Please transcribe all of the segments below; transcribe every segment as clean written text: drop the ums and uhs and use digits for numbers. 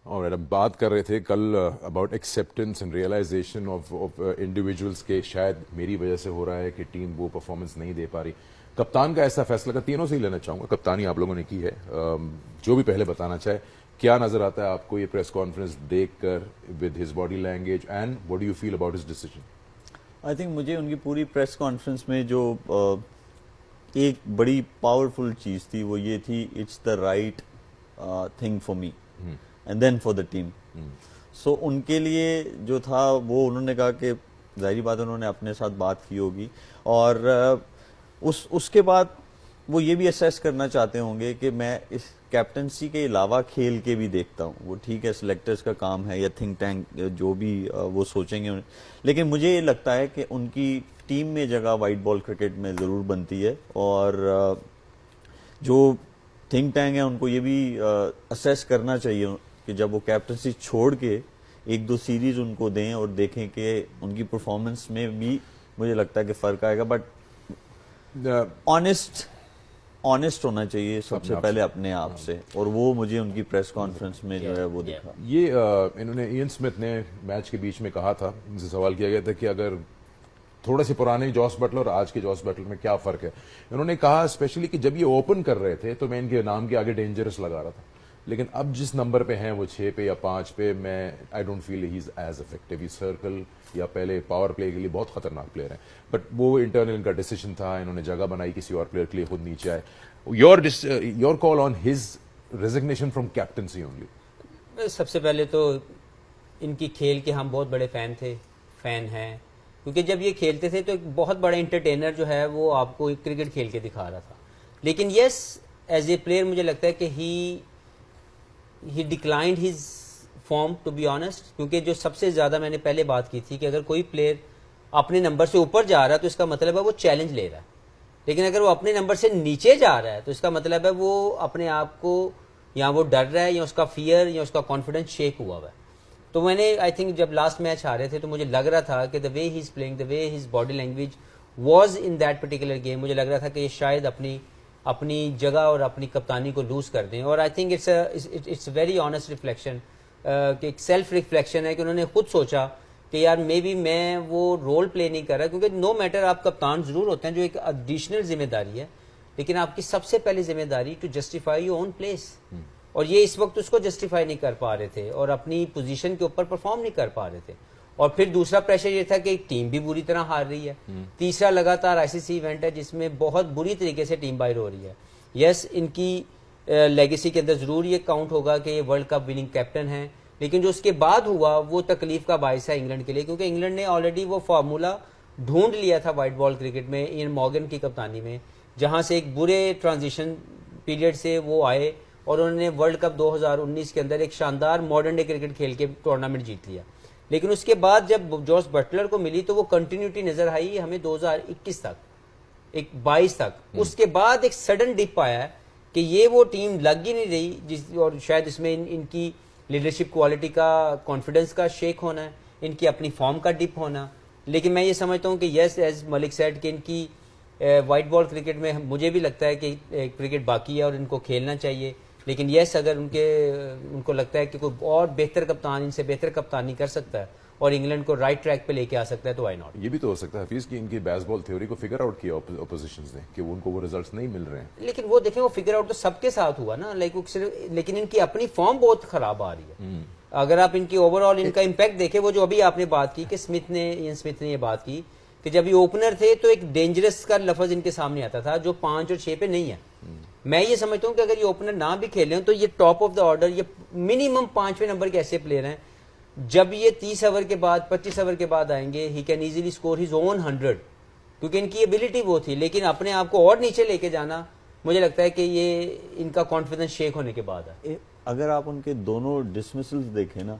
اور ہم بات کر رہے تھے کل about acceptance and realisation of individuals کے شاید میری وجہ سے ہو رہا ہے کہ ٹیم وہ پرفارمنس نہیں دے پا رہی. کپتان کا ایسا فیصلہ کا تینوں سے ہی لینا چاہوں گا, کپتانی آپ لوگوں نے کی ہے, جو بھی پہلے بتانا چاہے کیا نظر آتا ہے آپ کو یہ پریس کانفرنس دیکھ کر with his body language and what do you feel about his decision? I think مجھے ان کی پوری پریس کانفرنس میں جو ایک بڑی پاورفل چیز تھی وہ یہ تھی, it's the right thing for me and then for the team. So ان کے لیے جو تھا وہ انہوں نے کہا کہ ظاہری بات انہوں نے اپنے ساتھ بات کی ہوگی, اور اس کے بعد وہ یہ بھی اسیس کرنا چاہتے ہوں گے کہ میں اس کیپٹنسی کے علاوہ کھیل کے بھی دیکھتا ہوں. وہ ٹھیک ہے سلیکٹرز کا کام ہے یا تھنک ٹینک جو بھی وہ سوچیں گے, لیکن مجھے یہ لگتا ہے کہ ان کی ٹیم میں جگہ وائٹ بال کرکٹ میں ضرور بنتی ہے, اور جو تھنک ٹینک ہے ان کو یہ بھی اسیس کرنا چاہیے کہ جب وہ کیپٹنسی چھوڑ کے ایک دو سیریز ان کو دیں اور دیکھیں کہ ان کی پرفارمنس میں بھی مجھے لگتا ہے کہ فرق آئے گا. بٹ آنےسٹ ہونا چاہیے سب سے پہلے اپنے آپ سے, اور وہ مجھے ان کی پریس کانفرنس میں جو ہے وہ دکھا. یہ انہوں نے ایئن اسمتھ نے میچ کے بیچ میں کہا تھا, ان سے سوال کیا گیا تھا کہ اگر تھوڑے سے پرانے جوس بٹلر اور آج کے جوس بٹلر میں کیا فرق ہے. انہوں نے کہا اسپیشلی کہ جب یہ اوپن کر رہے تھے تو میں ان کے نام کے آگے ڈینجرس لگا رہا تھا, لیکن اب جس نمبر پہ ہیں وہ 6 پہ یا 5 پہ, میں I don't feel he is as effective. یہ سرکل یا پہلے پاور پلے کے لیے بہت خطرناک پلیئر ہیں, بٹ وہ انٹرنل ان کا ڈیسیژن تھا, انہوں نے جگہ بنائی کسی اور پلیئر کے لیے, خود نیچے آئے. Your call on his resignation from captaincy only. سب سے پہلے تو ان کی کھیل کے ہم بہت بڑے فین ہیں, کیونکہ جب یہ کھیلتے تھے تو ایک بہت بڑا انٹرٹینر جو ہے وہ آپ کو کرکٹ کھیل کے دکھا رہا تھا. لیکن یس ایز اے پلیئر مجھے لگتا ہے کہ he declined his form to be honest, کیونکہ جو سب سے زیادہ میں نے پہلے بات کی تھی کہ اگر کوئی پلیئر اپنے نمبر سے اوپر جا رہا ہے تو اس کا مطلب ہے وہ چیلنج لے رہا ہے, لیکن اگر وہ اپنے نمبر سے نیچے جا رہا ہے تو اس کا مطلب ہے وہ اپنے آپ کو یا وہ ڈر رہا ہے یا اس کا فیئر یا اس کا کانفیڈنس شیک ہوا ہوا ہے. تو میں نے آئی تھنک جب لاسٹ میچ آ رہے تھے تو مجھے لگ رہا تھا کہ the way he is playing, the way his body language was in that particular game, مجھے لگ رہا تھا کہ یہ شاید اپنی جگہ اور اپنی کپتانی کو لوز کر دیں. اور I think it's very honest reflection, کہ ایک سیلف ریفلیکشن ہے کہ انہوں نے خود سوچا کہ یار مے بی میں وہ رول پلے نہیں کر رہا, کیونکہ نو میٹر آپ کپتان ضرور ہوتے ہیں جو ایک ایڈیشنل ذمہ داری ہے, لیکن آپ کی سب سے پہلی ذمہ داری to justify your own place, اور یہ اس وقت اس کو جسٹیفائی نہیں کر پا رہے تھے اور اپنی پوزیشن کے اوپر پرفارم نہیں کر پا رہے تھے. اور پھر دوسرا پریشر یہ تھا کہ ٹیم بھی بری طرح ہار رہی ہے, تیسرا لگاتار آئی سی سی ایونٹ ہے جس میں بہت بری طریقے سے ٹیم باہر ہو رہی ہے. یس ان کی لیگیسی کے اندر ضرور یہ کاؤنٹ ہوگا کہ یہ ورلڈ کپ وننگ کیپٹن ہیں, لیکن جو اس کے بعد ہوا وہ تکلیف کا باعث ہے انگلینڈ کے لیے, کیونکہ انگلینڈ نے آلریڈی وہ فارمولا ڈھونڈ لیا تھا وائٹ بال کرکٹ میں ایئن مارگن کی کپتانی میں, جہاں سے ایک برے ٹرانزیشن پیریڈ سے وہ آئے اور انہوں نے ورلڈ کپ 2019 کے اندر ایک شاندار ماڈرن ڈے کرکٹ کھیل کے ٹورنامنٹ جیت لیا. لیکن اس کے بعد جب جوس بٹلر کو ملی تو وہ کنٹینیوٹی نظر آئی ہمیں 2021 تک, ایک 22 تک. اس کے بعد ایک سڈن ڈپ آیا ہے کہ یہ وہ ٹیم لگ ہی نہیں رہی, اور شاید اس میں ان کی لیڈرشپ کوالٹی کا, کانفیڈنس کا شیک ہونا ہے, ان کی اپنی فارم کا ڈپ ہونا. لیکن میں یہ سمجھتا ہوں کہ یس ایز ملک سیڈ کہ ان کی وائٹ بال کرکٹ میں مجھے بھی لگتا ہے کہ کرکٹ باقی ہے اور ان کو کھیلنا چاہیے, لیکن یس اگر ان کو لگتا ہے کہ کوئی اور بہتر کپتان ان سے بہتر کپتانی کر سکتا ہے اور انگلینڈ کو رائٹ ٹریک پہ لے کے آ سکتا ہے تو وائی ناٹ. یہ بھی تو ہو سکتا ہے حفیظ کہ ان کی بیس بال تھیوری کو فگر آؤٹ کیا اپوزیشنز نے کہ ان کو وہ ریزلٹس نہیں مل رہے ہیں, لیکن وہ دیکھیں وہ فگر آؤٹ تو سب کے ساتھ ہوا نا, لیکن ان کی اپنی فارم بہت خراب آ رہی ہے. اگر آپ ان کی اوور آل ان کا امپیکٹ دیکھیں, وہ جو ابھی آپ نے بات کی کہ ایئن اسمتھ نے یہ بات کی کہ جب یہ اوپنر تھے تو ایک ڈینجرس کا لفظ ان کے سامنے آتا تھا جو 5 اور 6 پہ نہیں ہے. میں یہ سمجھتا ہوں کہ اگر یہ اوپنر نہ بھی کھیلے تو یہ ٹاپ آف دا آرڈر, یہ منیمم 5ویں نمبر کے ایسے پلیئر ہیں جب یہ 30 اوور کے بعد 25 اوور کے بعد آئیں گے he can easily score his own 100, کیونکہ ان کی ایبلٹی وہ تھی. لیکن اپنے آپ کو اور نیچے لے کے جانا مجھے لگتا ہے کہ یہ ان کا کانفیڈنس شیک ہونے کے بعد ہے. اگر آپ ان کے دونوں ڈسمسلز دیکھیں نا,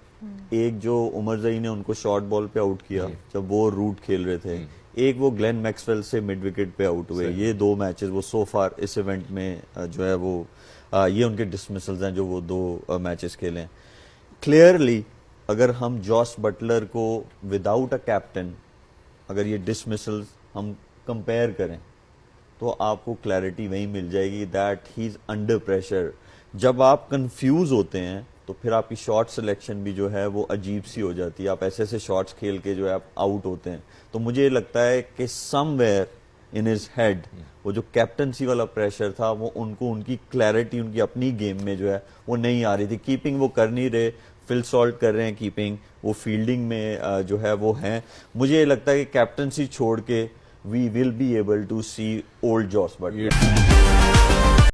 ایک جو عمر زئی نے ان کو شارٹ بال پہ آؤٹ کیا جب وہ روٹ کھیل رہے تھے, ایک وہ گلین میکسویل سے مڈ وکٹ پہ آؤٹ ہوئے, یہ 2 میچز وہ سو فار اس ایونٹ میں جو ہے وہ یہ ان کے ڈسمسلز ہیں جو وہ 2 میچز کھیلے ہیں. کلیئرلی اگر ہم جوس بٹلر کو وداؤٹ اے کیپٹن اگر یہ ڈسمسلز ہم کمپیئر کریں تو آپ کو کلیئرٹی وہیں مل جائے گی that he is under pressure. جب آپ کنفیوز ہوتے ہیں تو پھر آپ کی شارٹ سلیکشن بھی جو ہے وہ عجیب سی ہو جاتی ہے, آپ ایسے ایسے شارٹس کھیل کے جو ہے آپ آؤٹ ہوتے ہیں. تو مجھے لگتا ہے کہ سم ویئر ان ہز ہیڈ وہ جو کیپٹنسی والا پریشر تھا وہ ان کو ان کی کلیئرٹی ان کی اپنی گیم میں جو ہے وہ نہیں آ رہی تھی. کیپنگ وہ کر نہیں رہے, فل سالٹ کر رہے ہیں کیپنگ, وہ فیلڈنگ میں جو ہے وہ ہیں. مجھے لگتا ہے کہ کیپٹنسی چھوڑ کے we will be able to see old Jos Butler.